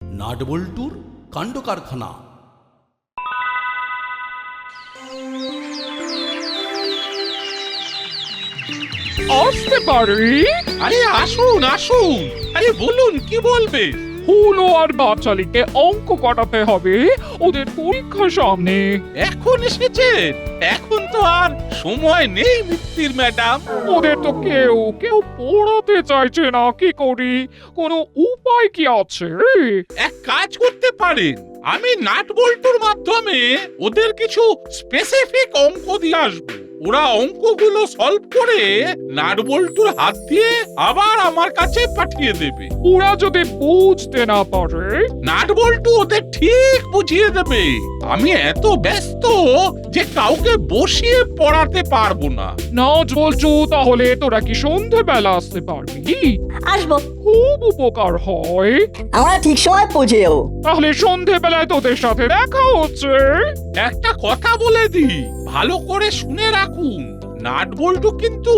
নাটবল্টুর কাণ্ড কারখানা। আসতে পারি? আরে আসুন আসুন, আরে বলুন কি বলবে? হুলো আর বাচালিকে অঙ্ক করাতে হবে, ওদের পরীক্ষা সামনে। এখন এসেছেন? এখন তো আর সময় নেই মিত্তির ম্যাডাম। ওদের তো কেউ কেউ পড়াতে চাইছে না, কি করি? কোনো উপায় কি আছে? এক কাজ করতে পারেন, আমি নাটবল্টুর মাধ্যমে ওদের কিছু স্পেসিফিক অঙ্ক দিয়ে আসবো। ওরা অঙ্কগুলো সলভ করে নাটবল্টুর হাত দিয়ে আবার আমার কাছে পাঠিয়ে দেবে। ওরা যদি বুঝতে না পারে? নাটবল্টু ওদের ঠিক বুঝিয়ে দেবে। আমি এত ব্যস্ত যে কাউকে বসিয়ে পড়াতে পারবো না। নাচ বলছো, তাহলে তোরা কি সন্ধেবেলা আসতে পারবি? আসবো। খুব উপকার হয়। আমরা ঠিক সময় পৌঁছে যাবো। তাহলে সন্ধেবেলায় তোদের সাথে দেখা হচ্ছে। একটা কথা বলে দিই, ভালো করে শুনে রাখুন, নাটবল্টু কিন্তু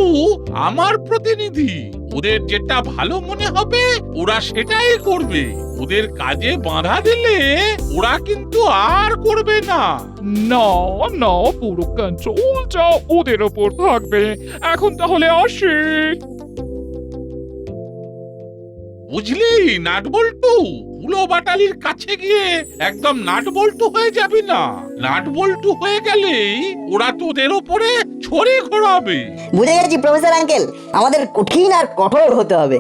আমার প্রতিনিধি। ওদের যেটা ভালো মনে হবে ওরা সেটাই করবে। ওদের কাজে বাধা দিলে ওরা কিন্তু আর করবে না। না না, পুরো কন্ট্রোলটা ওদের ওপর থাকবে। এখন তাহলে আসি। বুঝলি নাটবল্টু, হুলো বাটালির কাছে গিয়ে একদম নাটবল্টু হয়ে যাবি না। নাটবল্টু হয়ে গেলেই ওরা তোদের ওপরে ছড়ি ঘোরাবে। বুঝে গেছি প্রফেসর আঙ্কেল, আমাদের কঠিন আর কঠোর হতে হবে।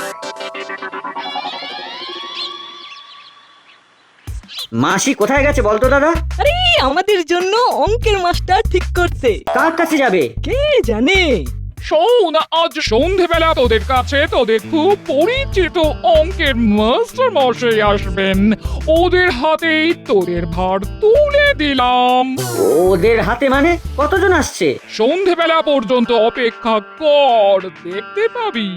মাসি কোথায় গেছে বলতো দাদা? আরে আমাদের জন্য অঙ্কের মাস্টার ঠিক করছে। কার কাছে যাবে? কে জানে? শোন, আজ সন্ধেবেলা তোদের কাছে তোদের খুব পরিচিত অঙ্কের মাস্টার মশাই আসবেন। ওদের হাতেই তোদের ভার তুলে দিলাম। ওদের হাতে মানে? কতজন আসছে? সন্ধেবেলা পর্যন্ত অপেক্ষা কর, দেখতে পাবি।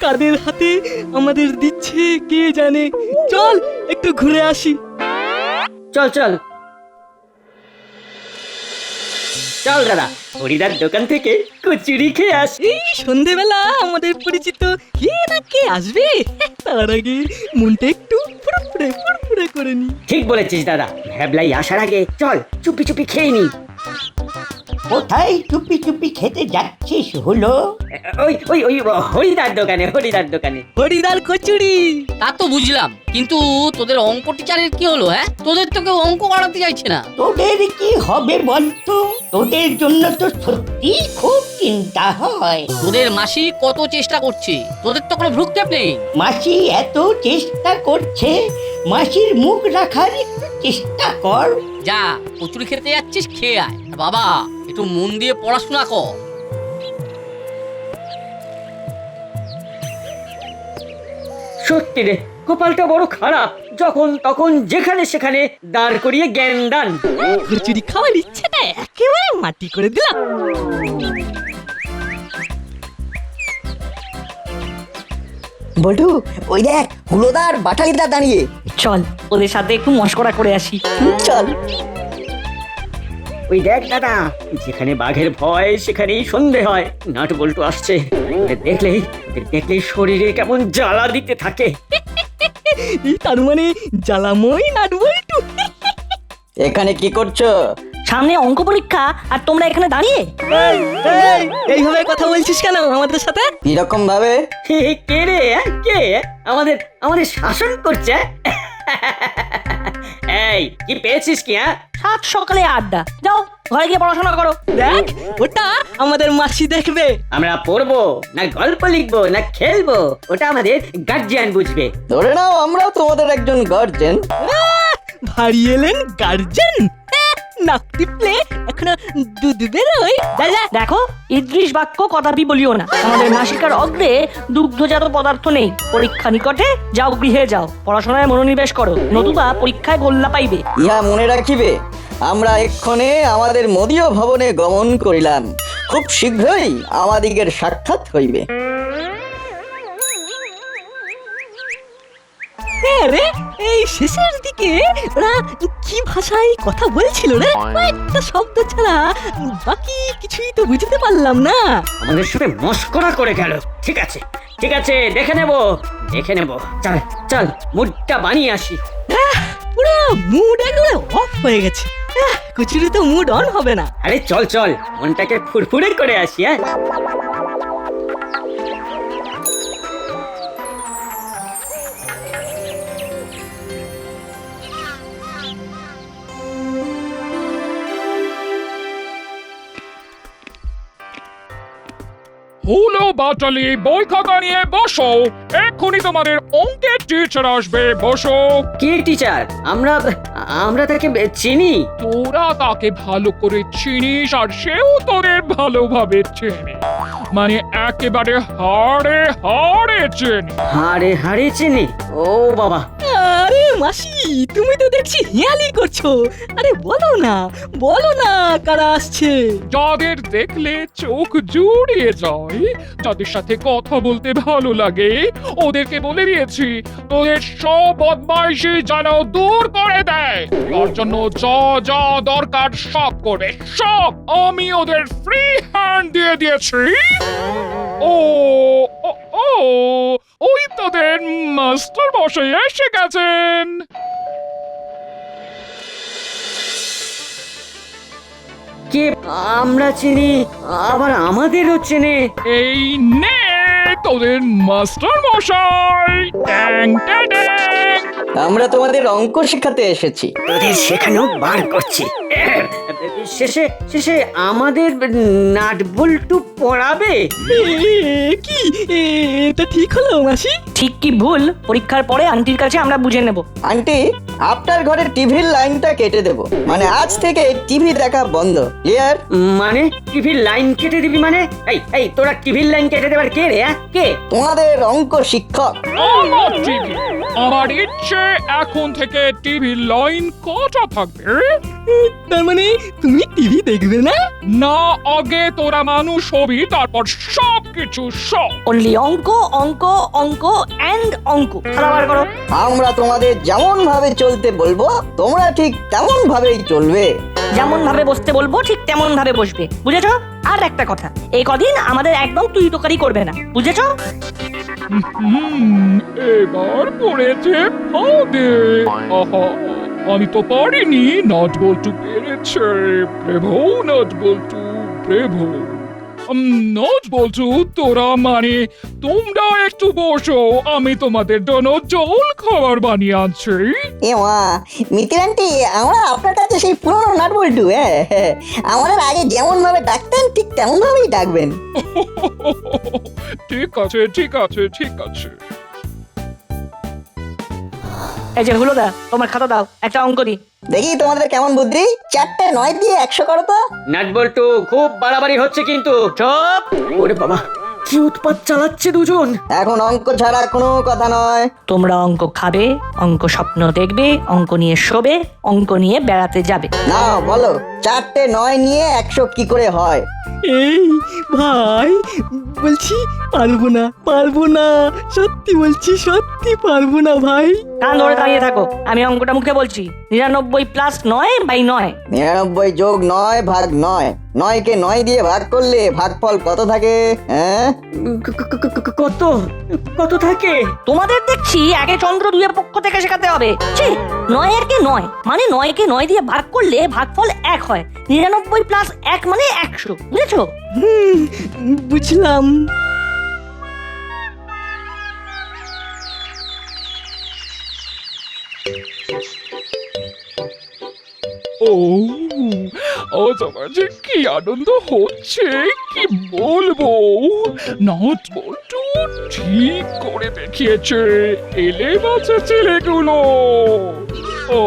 কাদের হাতে আমাদের দিচ্ছে কে জানে। চল একটু ঘুরে আসি। চল চল চল দাদা, হরিদার দোকান থেকে কচুরি খেয়ে আসি। এই সন্ধেবেলা আমাদের পরিচিত কে না কে আসবে, তার আগে মনটা একটু ফুরফুরে করে নি। ঠিক বলেছিস দাদা, ভ্যাবলাই আসার আগে চল চুপি চুপি খেয়ে নি। কোথায় চুপি চুপি খেতে যাচ্ছিস হলো? ওই ওই ওই হরিদার দোকানে, হরিদার দোকানে। হরিদার কচুরি। তা তো বুঝলাম, কিন্তু তোদের অঙ্ক টিচারের কি হলো? তোদের তো কেউ অঙ্ক করাতে চাইছে না। তোদের কি হবে বলতো? তোদের জন্য তো সত্যি খুব চিন্তা হয়। তোদের মাসি কত চেষ্টা করছে, তোদের তো কোনো ভ্রুক্ষেপ নেই। মাসি এত চেষ্টা করছে, মাসির মুখ রাখার একটু চেষ্টা কর। যা, কচুরি খেতে যাচ্ছিস খেয়ে আয়। আর বাবা, একটু মন দিয়ে পড়াশোনা কর। সত্যি রে, কপালটা বড় খারাপ। যখন তখন যেখানে সেখানে দাঁড় করিয়ে জ্ঞান দান। কচুরি খাওয়ার ইচ্ছেটা একেবারে মাটি করে দিলাম। বল্টু, ওই দেখ হুলোদার বাটালিদা দাঁড়িয়ে। চল ওদের সাথে একটু মশকরা করে আসি। চল। ওই দেখ দাদা, যেখানে বাঘের ভয় সেখানেই সন্ধে হয়। নাট বল্টু আসছে। ওদের দেখলেই শরীরে কেমন জ্বালা দিতে থাকে। এই তার মানে জ্বালাময় নাটবল্টু। এখানে কি করছো? সামনে অঙ্ক পরীক্ষা আর তোমরা এখানে দাঁড়িয়ে এইভাবে কথা বলছিস কেন আমাদের সাথে? কিরকম ভাবে? কে রে? কে আমাদের আমাদের শাসন করছে? এই কি পেয়েছিস কি? সাত সকালে আড্ডা, যাও ঘরে গিয়ে পড়াশোনা করো। দেখ, ওটা আমাদের মাসি দেখবে। আমরা পড়বো না গল্প লিখবো না খেলবো, ওটা আমাদের গার্জিয়ান বুঝবে। ধরে নাও আমরাও তোমাদের একজন গার্জেন। ভারী এলেন গার্জেন। নাক টিপলে এখনো দুধ বেরোয়। দেখো, ইদৃশ বাক্য কদাপি বলিও না। আমাদের নাসিকার অগ্রে দুগ্ধজাত পদার্থ নেই। পরীক্ষা নিকটে, যাও গৃহে যাও, পড়াশোনায় মনোনিবেশ করো, নতুবা পরীক্ষায় গোল্লা পাইবে। ইহা মনে রাখিবে, আমরা এক্ষণে আমাদের মদীয় ভবনে গমন করিলাম। খুব শীঘ্রই আমাদিগের সাক্ষাৎ হইবে। রে এই শেষের দিকে ওরা কি ভাষায় কথা বলছিল রে? একটা শব্দ ছাড়া বাকি কিছুই তো বুঝতে পারলাম না। আমাদের সাথে মস্করা করে গেল। ঠিক আছে, ঠিক আছে, দেখে নেব। চল চল, মুডটা বানিয়ে আসি। পুরো মুড একেবারে অফ হয়ে গেছে। কচুরি তো মুড অন হবে না। আরে চল চল, মনটাকে ফুরফুরে করে আসি। হ্যাঁ, হলো বাটালি, বই খাতা নিয়ে বসো। এক্ষুনি তোমাদের অঙ্কের টিচার আসবে, বসো। কে টিচার? আমরা তাকে চিনি। তোরা তাকে ভালো করে চিনিস আর সেও তোদের ভালোভাবে চেনে, মানে একেবারে হাড়ে হাড়ে চেনে। হাড়ে হাড়ে চিনি? ও বাবা, আরে মাসি, তুমি তো দেখছি হিয়ালি করছো। আরে বলো না কারা আসছে। যাদের দেখলে চোখ জুড়িয়ে যায়, যাদের সাথে কথা বলতে ভালো লাগে, ওদেরকে বলে দিয়েছি তোদের সব বদমাইশি যেন দূর করে দেয়। তার জন্য যা যা দরকার সব করবে, সব। আমি ওদের ফ্রি হ্যান্ড দিয়ে দিয়েছি। ও ও, ও ওই তোদের মাস্টার মশাই এসে গেছেন। কে? আমরা চিনি, আবার আমাদেরও চেনে। এই নে তোদের মাস্টার মশাই। ট্যাং ট্যাং ট্যাং। আমরা তোমাদের অঙ্ক শেখাতে এসেছি। তোদের শেখানো বার করছি। শেষে আমাদের নাট বল্টু পড়াবে। কি এটা ঠিক হলো মাসি? ঠিক কি ভুল পরীক্ষার পরে আন্টির কাছে আমরা বুঝে নেব। আন্টি, আপনার ঘরের টিভির লাইনটা কেটে দেব, মানে আজ থেকে টিভি দেখা বন্ধ। ক্লিয়ার? মানে টিভির লাইন কেটে দিবি মানে? এই তোরা টিভির লাইন কেটে দেবার কে রে? কে? তোমাদের অঙ্ক শিক্ষক। আমার টিভি, আমার ইচ্ছে এখন থেকে টিভি লাইন কটা থাকবে। তার মানে তুমি টিভি দেখবে না? না, আগে তোরা মানুষ হবি, তারপর সব কিছু সব। অনলি অঙ্ক অঙ্ক অঙ্ক অ্যান্ড অঙ্ক। খাবার করো। আমরা তোমাদের যেমন ভাবে চলতে বলবো, তোমরা ঠিক তেমন ভাবেই চলবে। যেমন ভাবে বসতে বলবো ঠিক তেমন ভাবে বসবে, বুঝেছো? আর একটা কথা, এই কদিন আমাদের একদম তুই তোকারি করবে না, বুঝেছো? এবার পড়েছে ফাঁদে। আহা, আমি তো পারিনি, নাট বল্টু পেরেছে। প্রেভো, নাট বল্টু, প্রেভো। নাট বল্টু, তোরা মানে তোমরা একটু বসো, আমি তোমাদের জন্য জল খাবার বানিয়ে আনছি। এ মা, মিতির আন্টি, আমরা আপনার কাছে সেই পুরনো নাট বল্টু। আমাদের আগে যেমন ভাবে ডাকতেন ঠিক তেমন ভাবেই ডাকবেন। ঠিক আছে ঠিক আছে ঠিক আছে। এই যে হলো দা, তোমার খাতা দাও, একটা অঙ্ক দি। দেখি তোমাদের কেমন বুদ্ধি। 4টে 9 দিয়ে 100 করো তো। নাট বল্টু, খুব বাড়াবাড়ি হচ্ছে কিন্তু। চুপ! ওরে বাবা, কি উৎপাত চালাচ্ছে দুজন। এখন অঙ্ক ছাড়া কোনো কথা নয়। তোমরা অঙ্ক খাবে, অঙ্ক স্বপ্ন দেখবে, অঙ্ক নিয়ে শোবে, অঙ্ক নিয়ে বেড়াতে যাবে। নাও বলো, 4টে 9 নিয়ে 100 কি করে হয়? এই ভাই, বলছি পারবো না, সত্যি বলছি, সত্যি পারবো না ভাই। কান ধরে দাঁড়িয়ে থাকো, আমি অঙ্কটা মুখে বলছি। 99 প্লাস 9/9। 99 যোগ 9 ভাগ 9। 9কে 9 দিয়ে ভাগ করলে ভাগফল কত থাকে? কত থাকে? তোমাদের দেখছি আগে চন্দ্র দুইয়ের পক্ষ থেকে শেখাতে হবে। ছি, 9 কে 9 মানে 9কে 9 দিয়ে ভাগ করলে ভাগফল 1 হয়। 99 প্লাস 1 মানে 100, বুঝেছো? বুঝলাম। ও আজ আমার যে কি আনন্দ হচ্ছে কি বলবো। নাট বল্টু ঠিক করে দেখিয়েছে, এলে বাচ্চা ছেলেগুলো। ও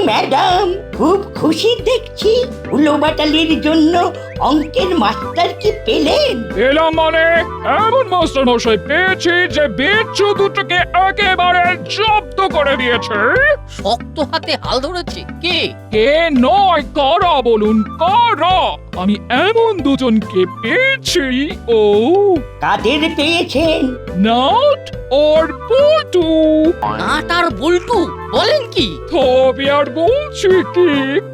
ম্যাডাম, খুব খুশি দেখছি। উলোবাটালির জন্য অঙ্কের মাস্টার কি পেলেন? এলাম মানে এমন মাস্টার মশাই পেয়েছি যে বিচ্ছু দুটোকে একেবারে জব্দ করে দিয়েছে। শক্ত হাতে হাল ধরেছে কে? কে নয়, কারা বলুন, কারা? আমি এমন দুজনকে পেয়েছি। ও কাদের পেয়েছেন? নাট আর বল্টু। নাট আর বল্টু বলেন কি? তবে আর বলছি কি,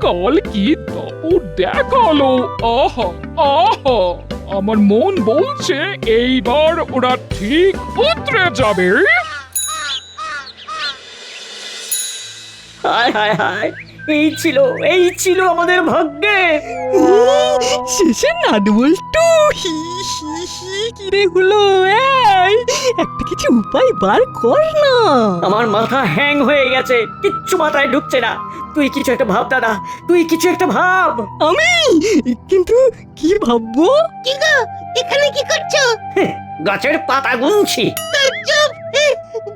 কাল কি দাপট দেখালো! আহা আহা, আমার মন বলছে এইবার ওরা ঠিক উতরে যাবে। হায় হায় হায়, এই ছিল আমাদের ভাগ্যে। শেষে নাট বল্টু হি হি হি কিরে হলো? এই একটা কিছু উপায় বার কর না। আমার মাথা হ্যাং হয়ে গেছে, কিচ্ছু মাথায় ঢুকছে না। তুই কিছু একটা ভাব দাদা, তুই কিছু একটা ভাব। আমি কিন্তু কি ভাববো? কি গো, এখানে কি করছো? গাছের পাতা গুনছি। চুপ!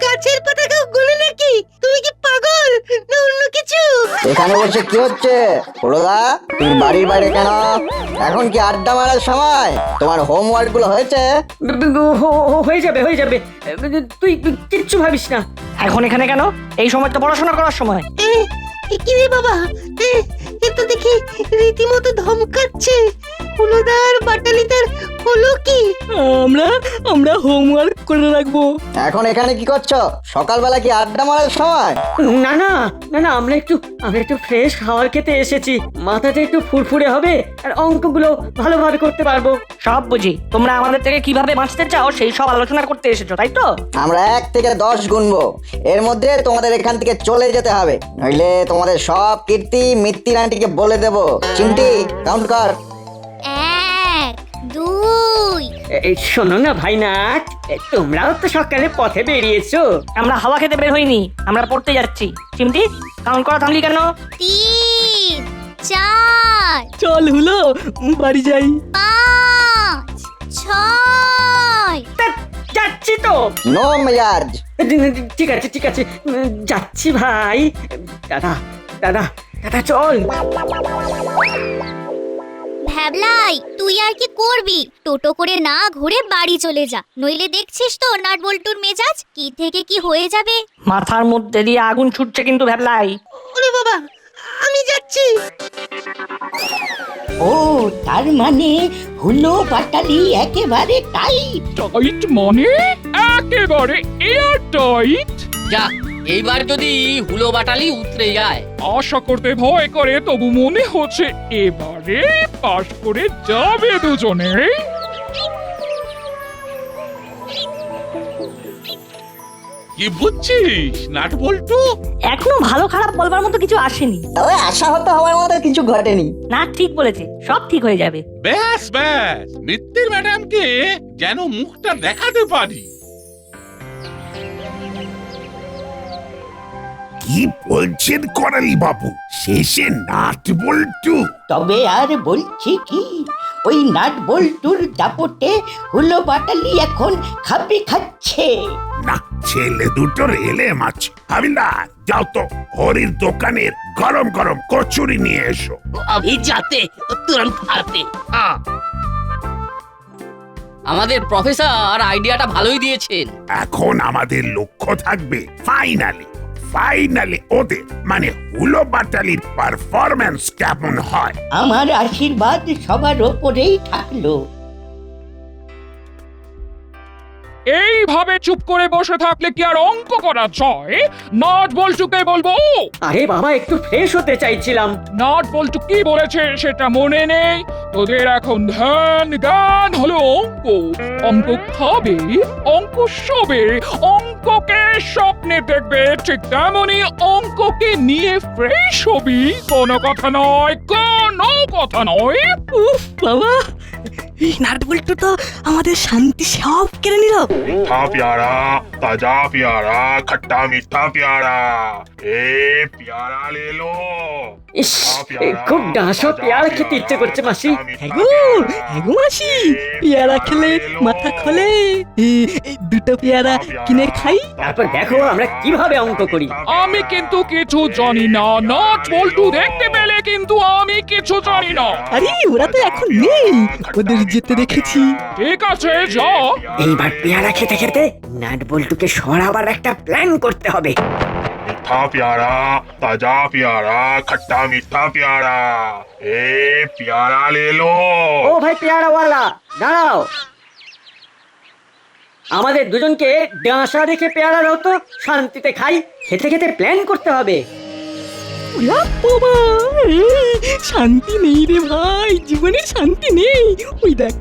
গাছের পাতা কেউ গুনে নাকি? তুমি কি পাগল না অন্য কিছু? এখানে বসে কি হচ্ছে? হুলোদা, তুমি বাড়ির বাইরে কেন? এখন কি আড্ডা মারার সময়? তোমার হোমওয়ার্ক গুলো হয়েছে? হয়ে যাবে হয়ে যাবে, তুই কিচ্ছু ভাবিস না। এখন এখানে কেন? এই সময় তো পড়াশোনা করার সময়। কি রে বাবা, এ তো দেখি রীতিমতো ধমকাচ্ছে। হুলোদার বাটালিদার হলো কি? আমরা হোমওয়ার্ক করে রাখবো। এখন এখানে কি করছো? সকালবেলা কি আড্ডা মারার সময়? না না না না, আমরা একটু ফ্রেশ খাবার খেতে এসেছি। মাথাটা একটু ফুরফুরে হবে আর অঙ্কগুলো ভালোভাবে করতে পারবো। সব বুঝি, তোমরা আমাদের থেকে কিভাবে বাঁচতে চাও সেই সব আলোচনা করতে এসেছো, তাই তো? আমরা 1 থেকে 10 গুনবো, এর মধ্যে তোমাদের এখান থেকে চলে যেতে হবে, নইলে তোমাদের সব কীর্তি মিত্তির আন্টিকে বলে দেবো। চিমটি, কাউন্ট কর। 1, 2। এই শোনো না ভাই নাট, তোমরাও তো সকালে পথে বেরিয়েছো। আমরা হাওয়া খেতে বের হইনি, আমরা পড়তে যাচ্ছি। চিমটি, কাউন্ট করা থামলি কেন? 3, 4, চল হলো, বাড়ি যাই। 5, 6। যাচ্ছি তো। নো মেজাজ। ঠিক আছে, যাচ্ছি ভাই। দাদা দাদা দাদা চল। ভ্যাবলাই, তুই আর কি করবি? টোটো করে না ঘুরে বাড়ি চলে যা, নইলে দেখছিস তো নাট বল্টুর মেজাজ কি থেকে কি হয়ে যাবে। মাথার মধ্যে দিয়ে আগুন ছুটছে কিন্তু ভ্যাবলাই। ওরে বাবা, আমি যাচ্ছি। ও, তার মানে হুলো বাটালি একেবারে টাইট। টাইট মানে একেবারে এয়ার টাইট। যা, এইবার যদি হুলো বাটালি উতরে যায়। আশা করতে ভয় করে, তবু মনে হচ্ছে এবারে পাশ করে যাবে দুজনে। কি বুঝছিস নাট বল্টু? এখনো ভালো খারাপ বলবার মতো কিছু আসেনি। তবে আশাহত হওয়ার মতো কিছু ঘটেনি। না, ঠিক বলেছে, সব ঠিক হয়ে যাবে। ব্যাস ব্যাস, মিত্তির ম্যাডামকে যেন মুখটা দেখাতে পারি। কি বলছেন করালি বাবু, শেষে নাট বল্টু? তবে আর বলছি কি, ওই নাট বল্টুর দাপটে হুলো বাটালি এখন খাপি খাচ্ছে। না, ছেলে দুটোর এলে মাছ। হাবিলদার, যাও তো হরির দোকানের গরম গরম কচুরি নিয়ে এসো। अभी जाते तुरंत आते। আমাদের প্রফেসর আইডিয়াটা ভালোই দিয়েছেন। এখন আমাদের লক্ষ্য থাকবে ফাইনালি ওদের মানে হুলো বাটালির পারফরম্যান্স কেমন হয়। আমার আশীর্বাদ সবার ওপরেই থাকলো। এইভাবে চুপ করে বসে থাকলে কি আর অঙ্ক করা যায়? নাট বল্টুকে বলবো। আরে বাবা, একটু ফ্রেশ হতে চাইছিলাম। নাট বল্টু কি বলেছে সেটা মনে নেই তোদের? এখন ধ্যান জ্ঞান হলো অঙ্ক। অঙ্ক খাবে, অঙ্ক শোবে, অঙ্ককে স্বপ্নে দেখবে, ঠিক তেমনি অঙ্ককে নিয়ে ফ্রেশ হবি। কোনো কথা নয়। উফ বাবা, এই নাট বল্টু তো আমাদের শান্তি সব কেড়ে নিল। মিঠা প্যারা, তাজা প্যারা, খট্টা মিঠা প্যারা, প্যারা লে লো। ইস, খুব ডাঁসো পেয়ারা খেতে ইচ্ছে করছে মাসি। হ্যাগো মাসি, পেয়ারা খেলে মাথা খোলে। এই দুটো পেয়ারা কিনে খাই। তারপর দেখো আমরা কিভাবে অঙ্ক করি। আমি কিন্তু কিছু জানি না। নাট বল্টু দেখতে পেলে কিন্তু আমি কিছু জানি না। আরে ওরা তো এখন নেই, ওদের যেতে দেখেছি। ঠিক আছে, যা। এইবার পেয়ারা খেতে খেতে নাট বল্টুকে সরাবার একটা প্ল্যান করতে হবে। মিঠা প্যারা, তাজা প্যারা, খট্টা মিঠা প্যারা, প্যারা লে লো। ও ভাই পেয়ারাওয়ালা, দাঁড়াও। আমাদের দুজনকে ডাঁসা রেখে পেয়ারা দাও তো, শান্তিতে খাই। খেতে খেতে প্ল্যান করতে হবে। ওরা বাবা, শান্তি নেই রে ভাই, জীবনে শান্তি নেই। ওই দেখ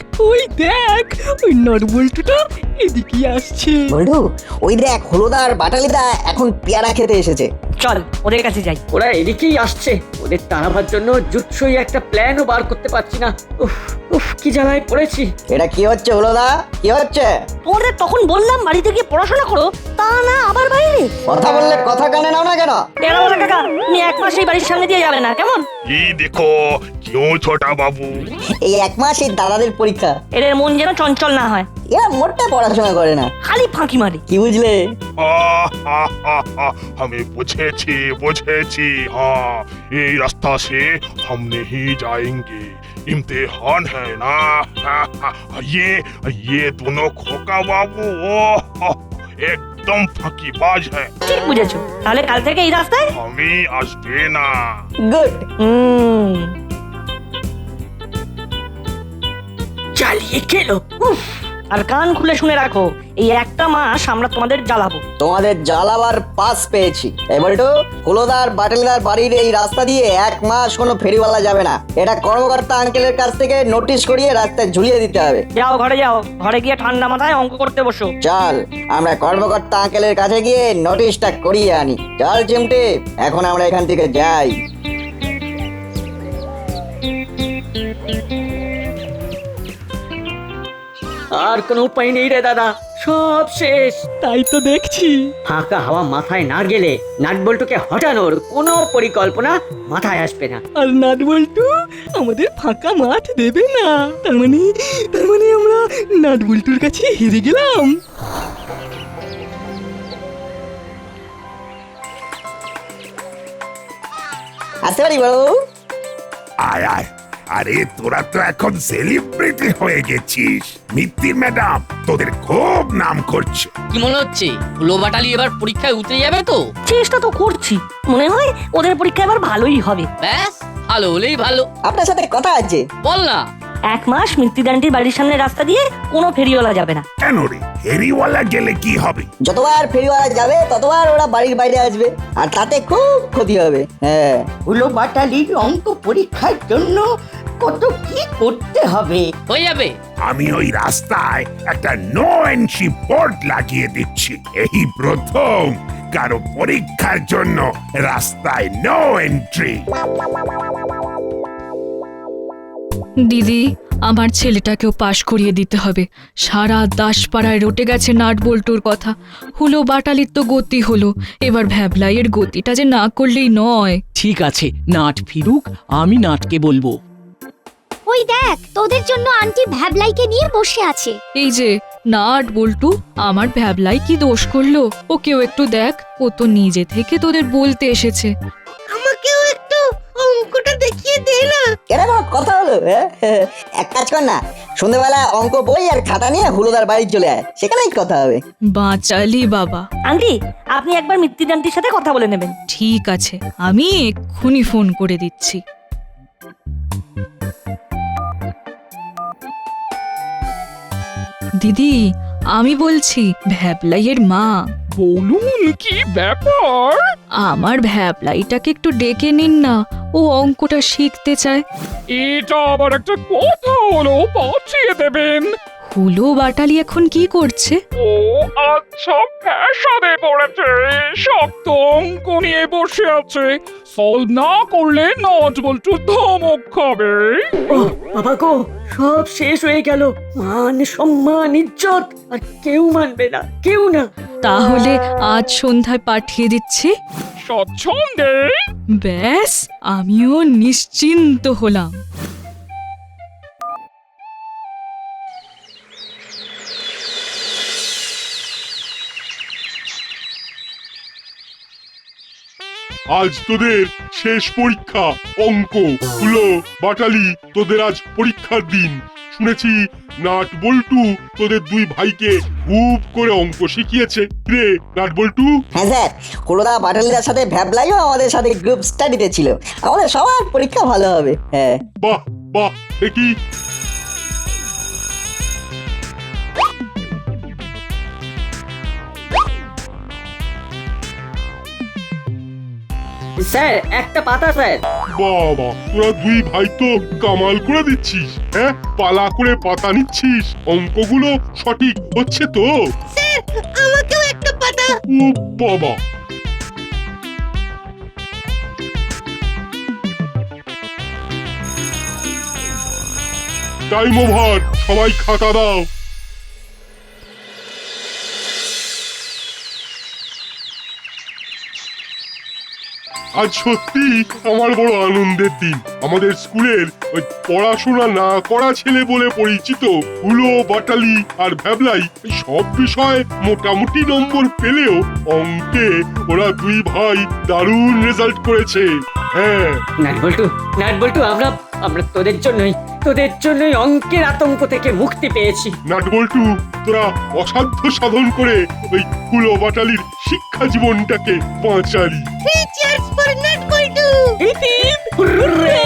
ওই নরবল্টুটা এদিকে আসছে। বল্টু, ওই দেখ হলুদার বাটালিদা এখন পেয়ারা খেতে এসেছে। চল ওদের কাছে যাই। ওরা এদিকেই আসছে, ওদের তাড়াবার জন্য জুৎসই একটা প্ল্যানও বার করতে পারছি না। উফ উফ, কি জ্বালায় পড়েছি। এটা কি হচ্ছে হলুদা, কি হচ্ছে? তোমাদের তখন বললাম বাড়িতে গিয়ে পড়াশোনা করো, তা না আবার বাইরে। কথা বললে কথা কানে নাও না কেন? কেন বলে কাকা, তুমি এক মাস এই বাড়ির সামনে দিয়ে যাবে না কেমন? ये देखो क्यों छोटा बाबू। এই এক মাস এই দাদাদের পরীক্ষা, এদের মন যেন চঞ্চল না হয়, এরা মোটে পড়াশোনা করে না, খালি ফাঁকি মারে। কি বুঝলে? हमें बुझेছি हाँ, ये रास्ता से हम नहीं जाएंगे, इम्तिहान है ना। ये दोनों खोका बाबू एकदम फाकीबाज है। ঠিক বুঝেছো, তাহলে কাল থেকে এই রাস্তায় हमें আসবে না। গুড। জ্বালিয়ে খেলো। উফ, আর কান খুলে শুনে রাখো, এই একটা মাস আমরা তোমাদের জ্বালাবো। তোমাদের জ্বালাবার পাস পেয়েছি। এবার তো হলুদার বাটালিদার বাড়ির এই রাস্তা দিয়ে এক মাস কোনো ফেরিওয়ালা যাবে না। এটা কর্মকর্তা আঙ্কেলের কাছ থেকে নোটিশ করিয়ে রাস্তায় ঝুলিয়ে দিতে হবে। যাও ঘরে যাও, ঘরে গিয়ে ঠান্ডা মাথায় অঙ্ক করতে বসো। চল আমরা কর্মকর্তা আঙ্কেলের কাছে গিয়ে নোটিশটা করিয়ে আনি। চল চিমটি, এখন আমরা এখান থেকে যাই। আর কোনো উপায় নেই রে দাদা, সব শেষ। তাই তো দেখছি। ফাঁকা হাওয়া মাথায় না গেলে নাটবল্টুকে হটানোর কোনো পরিকল্পনা মাথায় আসবে না। আর নাটবল্টু আমাদের ফাঁকা মাঠ দেবে না। তার মানে আমরা নাটবল্টুর কাছে হেরে গেলাম। আসতে পারি বড়? আয় আয়, আরে তোরা তো এখন সেলিব্রিটি হয়ে গেছিস। মিত্তি ম্যাডাম তোদের খুব নাম করছে। কি মনে হচ্ছে হুলো বাটালি এবার পরীক্ষায় উতরে যাবে তো? চেষ্টা তো করছি, মনে হয় ওদের পরীক্ষা এবার ভালোই হবে। ব্যাস, ভালো হলেই ভালো। আপনার সাথে কথা আছে। বল না। এক মাস মৃত্যুদানটির বাড়ির সামনে রাস্তা দিয়ে কোনো ফেরিওয়ালা যাবে না। কেন রে, ফেরিওয়ালা গেলে কি হবে? যতবার ফেরিওয়ালা যাবে ততবার ওরা বাড়ির বাইরে আসবে, আর তাতে খুব ক্ষতি হবে। হ্যাঁ, হুলো বাটালির অঙ্ক পরীক্ষার জন্য কত কি করতে হবে। হয়ে যাবে। আমি ওই রাস্তায় একটা নো এন্ট্রি বোর্ড লাগিয়ে দিচ্ছি। এই প্রথম কারো পরীক্ষার জন্য রাস্তায় নো এন্ট্রি। দিদি, আমার ছেলেটাকেও পাশ করিয়ে দিতে হবে। সারা দাসপাড়ায় রটে গেছে নাটবল্টুর কথা। হুলো বাটালির তো গতি হলো, এবার ভ্যাবলাইয়ের গতিটা যে না করলেই নয়। ঠিক আছে, নাট ফিরুক, আমি নাটকে বলবো। ওই দেখ, তোদের জন্য আন্টি ভ্যাবলাইকে নিয়ে বসে আছে। এই যে নাটবল্টু, আমার ভ্যাবলাই কি দোষ করলো? ওকেও একটু দেখ, ও তো নিজে থেকে তোদের বলতে এসেছে। আমাকেও একটু অঙ্কটা দেখিয়ে দে না। এটা কোনো কথা হলো? এক কাজ কর না, সন্ধ্যেবেলা অঙ্ক বই আর খাতা নিয়ে হুলুদার বাড়ি চলে আয়, সেখানেই কথা হবে। বাঁচালি বাবা। আন্টি, আপনি একবার মৃত্যুদানটির সাথে কথা বলে নেবেন। ঠিক আছে, আমি এক্ষুনি ফোন করে দিচ্ছি। দিদি, আমি বলছি ভ্যাবলাইয়ের মা। বলুন, কি ব্যাপার? আমার ভ্যাবলাইটাকে একটু ডেকে নিন না, ও অঙ্কটা শিখতে চায়। এটা আবার একটা কথা হলো, পাঠিয়ে দেবেন। হুলো বাটালি এখন কি করছে? ও আচ্ছা, ফ্যাশনে পড়েছে, শক্ত অঙ্ক নিয়ে বসে আছে। সলভ না করলে নাটবল্টু ধমক খাবে। ও বাবা গো, সব শেষ হয়ে গেল। মান সম্মান ইজ্জত আর কেউ মানবে না, কেউ না। তাহলে আজ সন্ধ্যায় পাঠিয়ে দিচ্ছি। স্বচ্ছন্দে। ব্যাস, আমিও নিশ্চিন্ত হলাম। আজ তোদের শেষ পরীক্ষা অঙ্ক। হুলো বাটালি, তোদের আজ পরীক্ষার দিন। শুনেছি নাটবল্টু তোদের দুই ভাইকে খুব করে অঙ্ক শিখিয়েছে। রে নাটবল্টু? হ্যাঁ স্যার, হুলুদা বাটালিদার সাথে ভ্যাবলাইও আমাদের সাথে গ্রুপ স্টাডিতে ছিল। আমাদের সবার পরীক্ষা ভালো হবে। হ্যাঁ, বাহ বাহ, দেখি স্যার একটা পাতা স্যার। বাবা, তোরা দুই ভাই তো কামাল করে দিচ্ছিস। হ্যাঁ, পালা করে পাতা নিচ্ছিস, অঙ্কগুলো সঠিক হচ্ছে তো? স্যার আমাকেও একটা পাতা। ও বাবা, টাইম ওভার, সবাই খাতা দাও। আজ সত্যি আমার বড় আনন্দের দিন। আমাদের স্কুলের ওই পড়াশোনা না করা ছেলে বলে পরিচিত হুলো, বাটালি আর ভ্যাবলাই এই সব বিষয়ে মোটামুটি নম্বর পেলেও অঙ্কে ওরা দুই ভাই দারুণ রেজাল্ট করেছে। হ্যাঁ নাটবল্টু আমরা তোদের জন্যই অঙ্কের আতঙ্ক থেকে মুক্তি পেয়েছি। নাটবল্টু, তোরা অসাধ্য সাধন করে ওই হুলো বাটালির শিক্ষা জীবনটাকে বাঁচালি। চিয়ার্স ফর নাট বল্টু। হুররে!